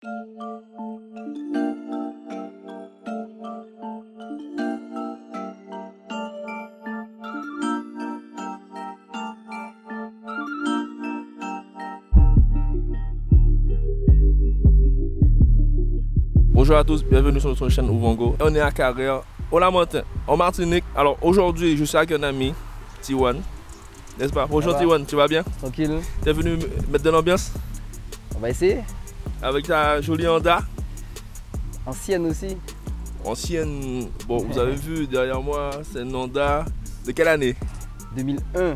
Bonjour à tous, bienvenue sur notre chaîne Ouvango. On est à Carrère, au Lamentin, en Martinique. Alors aujourd'hui, je suis avec un ami, Tiwan. N'est-ce pas? Bonjour Tiwan, tu vas bien? Tranquille. Tu es venu mettre de l'ambiance? On va essayer. Avec ta jolie Honda? Ancienne aussi. Ancienne, bon vous avez vu derrière moi, c'est une Honda de quelle année? 2001.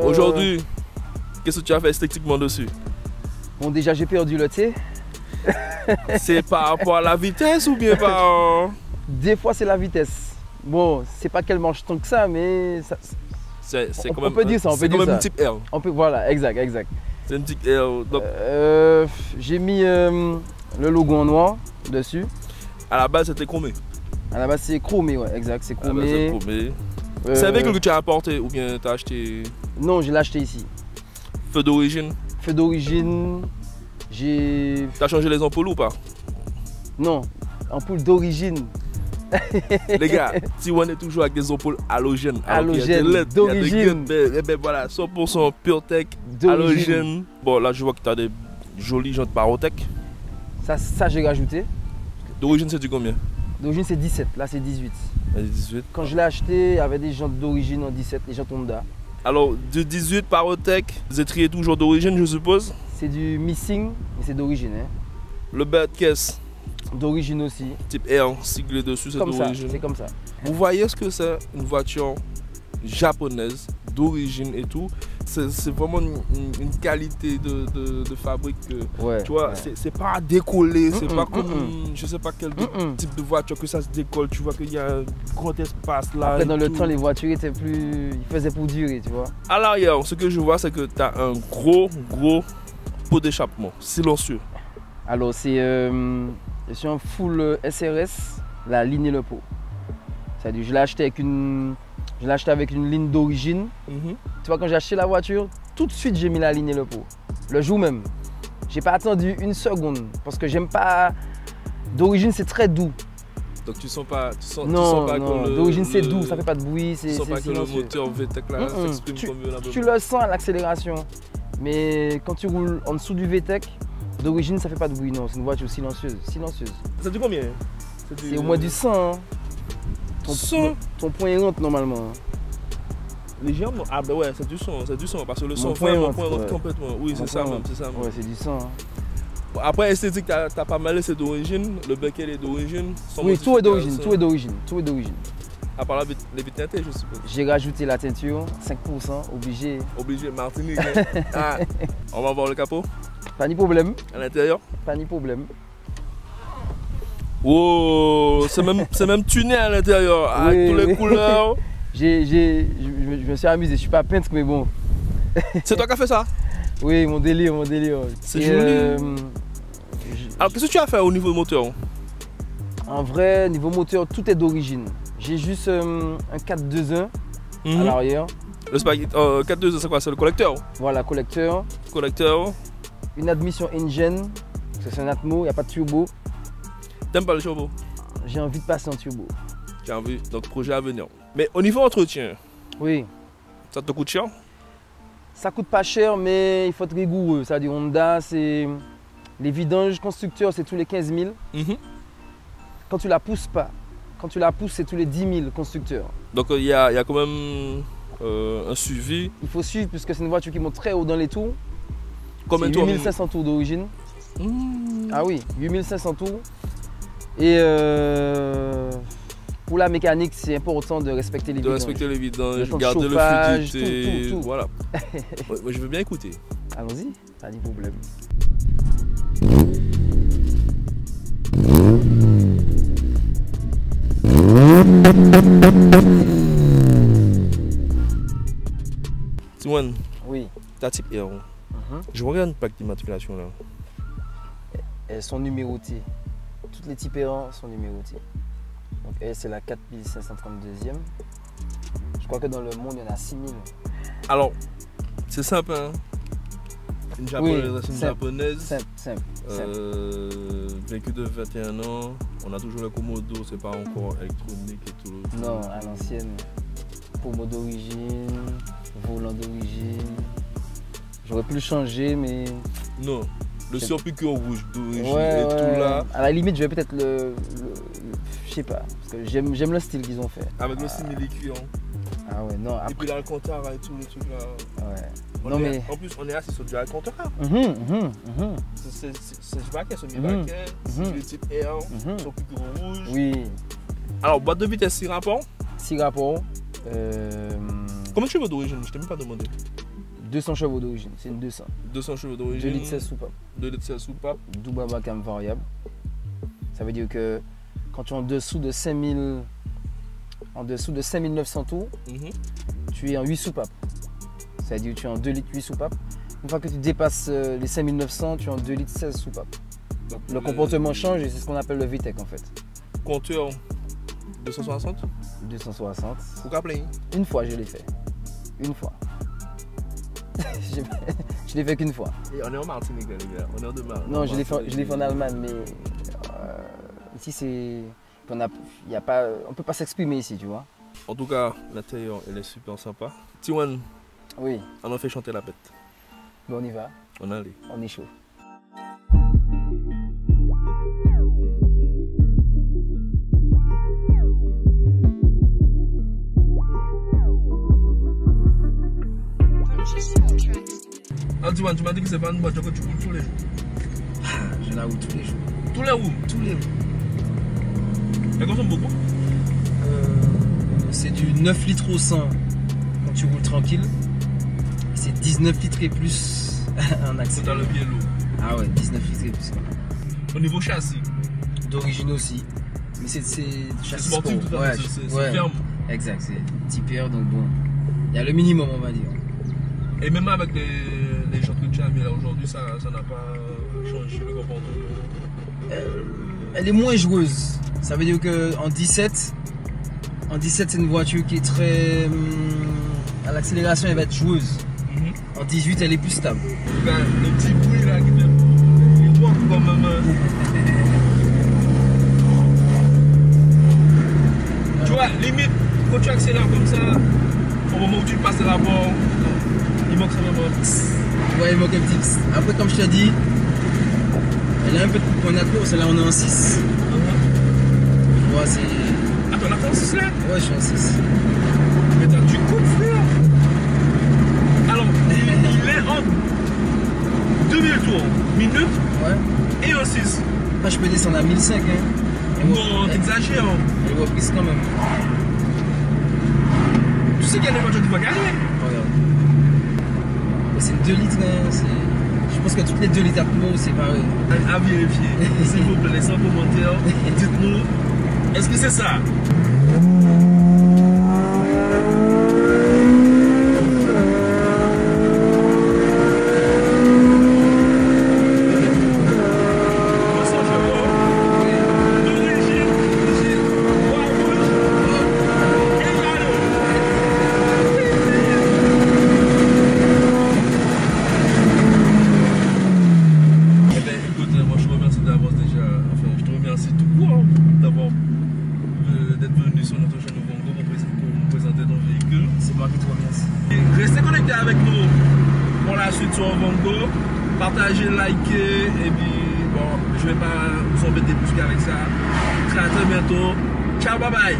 Aujourd'hui, qu'est-ce que tu as fait esthétiquement dessus? Bon, déjà j'ai perdu le thé. C'est par rapport à la vitesse ou bien par... Des fois c'est la vitesse. Bon, c'est pas qu'elle mange tant que ça, mais ça, c'est quand même, on peut dire ça, on peut dire ça. C'est quand même une type R. On peut, voilà, exact. C'est une type R. Donc... j'ai mis le logo en noir dessus. À la base c'était chromé. À la base c'est chromé, ouais, exact, c'est chromé. C'est un véhicule que tu as apporté ou bien tu as acheté? Non, je l'ai acheté ici. Feu d'origine? Feu d'origine, j'ai... T'as changé les ampoules ou pas? Non, ampoule d'origine. Les gars, Tiwan est toujours avec des ampoules halogènes. Halogènes, d'origine. Ben voilà, 100% PureTech, halogène. Bon là je vois que tu as des jolies jantes Parotech. Ça j'ai rajouté. D'origine c'est du combien? D'origine c'est 17, là c'est 18. 18. Quand je l'ai acheté, il y avait des jantes d'origine en 17, les jantes Honda. Alors du 18 Parotech, les étriers toujours d'origine je suppose? C'est du missing, mais c'est d'origine. Hein. Le bas de caisse? D'origine aussi. Type R, siglé dessus, c'est d'origine. C'est comme ça. Vous voyez ce que c'est une voiture japonaise, d'origine et tout. C'est vraiment une qualité de fabrique. Ouais, tu vois, ouais. c'est pas décollé, c'est pas comme je sais pas quel type de voiture que ça se décolle. Tu vois qu'il y a un grand espace là. Après, dans le temps, les voitures étaient plus. Ils faisaient pour durer, tu vois. À l'arrière, ce que je vois, c'est que tu as un gros pot d'échappement, silencieux. Alors, c'est. Je suis en full SRS, la ligne et le pot. C'est-à-dire, je l'ai acheté avec une ligne d'origine. Tu vois, quand j'ai acheté la voiture, tout de suite j'ai mis la ligne et le pot. Le jour même. J'ai pas attendu une seconde parce que j'aime pas. D'origine, c'est très doux. Donc tu sens pas. Non, d'origine c'est doux, ça fait pas de bruit. Tu sens pas que le moteur VTEC là s'exprime comme tu le sens à l'accélération. Mais quand tu roules en dessous du VTEC, d'origine ça fait pas de bruit, non. C'est une voiture silencieuse. Ça dit combien? C'est au moins du 100. Hein. Ton point rentre normalement. Légèrement? Ah ben ouais, c'est du son, parce que le son point rentre complètement. Oui, c'est ça même, Ouais, c'est du 100. Hein. Bon, après, esthétique, t'as pas mal laissé d'origine, le becquet est d'origine. Oui, tout est d'origine. À part les vitres teintées, je suppose. J'ai rajouté la teinture, 5%, obligé. Obligé, Martinique. Hein. Ah, on va voir le capot? Pas ni problème. À l'intérieur? Pas ni problème. Oh, c'est même tuné à l'intérieur, avec toutes les couleurs. Je me suis amusé, je suis pas peintre mais bon. C'est toi qui as fait ça? Oui, mon délire. C'est joli. Alors qu'est-ce que tu as fait au niveau moteur? En vrai, niveau moteur, tout est d'origine. J'ai juste un 421 à l'arrière. Le 421 c'est quoi? C'est le collecteur? Voilà, collecteur. Une admission engine, c'est un Atmo, il n'y a pas de turbo. T'aimes pas le turbo? J'ai envie de passer en turbo. J'ai envie, donc projet à venir. Mais au niveau entretien, oui. Ça te coûte cher? Ça coûte pas cher, mais il faut être rigoureux. C'est-à-dire Honda, c'est les vidanges constructeurs, c'est tous les 15 000. Quand tu la pousses pas, c'est tous les 10 000 constructeurs. Donc il y a quand même un suivi. Il faut suivre puisque c'est une voiture qui monte très haut dans les tours. Combien de tours? 8500 tours d'origine. Ah oui, 8500 tours. Et pour la mécanique, c'est important de respecter les vidanges. De respecter les vidanges, garder le fluidité. Tout. Voilà. Moi, je veux bien écouter. Allons-y, pas de problème. Tiwan, oui. Ta type R. Je regarde une plaque d'immatriculation là. Elles sont numérotées. Toutes les types R sont numérotées. Donc elle c'est la 4532e. Je crois que dans le monde il y en a 6000. Alors, c'est simple hein. Une japonaise, oui, une japonaise. Simple. Vaincu de 21 ans, on a toujours le Komodo, c'est pas encore électronique et tout. Non, à l'ancienne. Pommeau d'origine, volant d'origine. J'aurais pu le changer, mais. Non, le surpiqûre rouge d'origine Ouais, et tout là. À la limite, je vais peut-être je sais pas, parce que j'aime le style qu'ils ont fait. Avec le simili-cuir. Ah ouais, non, Et puis l'Alcantara et tout, le truc là. Ouais. En plus, on est assis sur du Alcantara. C'est du baquet, c'est du baquet, c'est le type Air, surpiqûre rouge. Oui. Alors, boîte de vitesse 6 rapports. 6 rapports. Combien de chevaux d'origine? Je t'ai même pas demandé. 200 chevaux d'origine, c'est une 200. 200 chevaux d'origine. 2 litres 16 soupapes. 2 litres 16 soupapes. Double abacam variable. Ça veut dire que quand tu es en dessous de 5900 tours, tu es en 8 soupapes. C'est-à-dire que tu es en 2 litres 8 soupapes. Une fois que tu dépasses les 5900, tu es en 2 litres 16 soupapes. Donc, le comportement change et c'est ce qu'on appelle le VTEC en fait. Compteur 260. 260. Faut qu'à plein. Une fois je l'ai fait. Une fois. Je l'ai fait qu'une fois. Et on est en Martinique les gars, on est en Martinique. Non, je l'ai fait en Allemagne, mais ici c'est. On peut pas s'exprimer ici, tu vois. En tout cas, l'intérieur elle est super sympa. T1, oui. On en fait chanter la bête. Bon, on y va. On allait. On est chaud. Ah, tu m'as dit que c'est pas une voiture que tu roules tous les jours. Je la roule tous les jours. Tous les roues? Tous les jours. Elle consomme beaucoup? C'est du 9 litres au 100 quand tu roules tranquille. C'est 19 litres et plus en accès. Quand t'as le pied lourd. Ah ouais, 19 litres et plus. Au niveau châssis? D'origine aussi. Mais c'est châssis sportif, sport. tout à fait. C'est ferme. Exact, c'est typeur, donc bon. Il y a le minimum, on va dire. Et même avec les jantes que tu as mis là aujourd'hui, ça n'a pas changé le comportement? Elle est moins joueuse. Ça veut dire qu'en 17, c'est une voiture qui est très. À l'accélération, elle va être joueuse. En 18, elle est plus stable. Le petit bruit là qui vient. Il voit quand même. Tu vois, limite, quand tu accélères comme ça, au moment où tu passes le rapport, il manque ça vraiment. Ouais, il manque un petit. Après, comme je t'ai dit, elle a un peu de point d'accord, celle-là on est en 6. Tu vois, c'est. Ah, t'en as fait en 6 là? Ouais, je suis en 6. Mais t'as du coup, frère. Alors, il est en 2000 tours minute et en 6. Moi, je peux descendre à 1005. Hein. Non, t'exagères. Elle est reprise quand même. Tu sais qu'il y a des voitures qui vont gagner? Regarde. C'est une 2 litres. Hein. Je pense que toutes les 2 litres à Pau, c'est pareil. À vérifier. S'il vous plaît, laissez un commentaire. Dites-nous, est-ce que c'est ça? Restez connectés avec nous pour la suite sur Ovongo. Partagez, likez et puis bon, je vais pas vous embêter plus qu'avec ça. Très bientôt. Ciao, bye bye.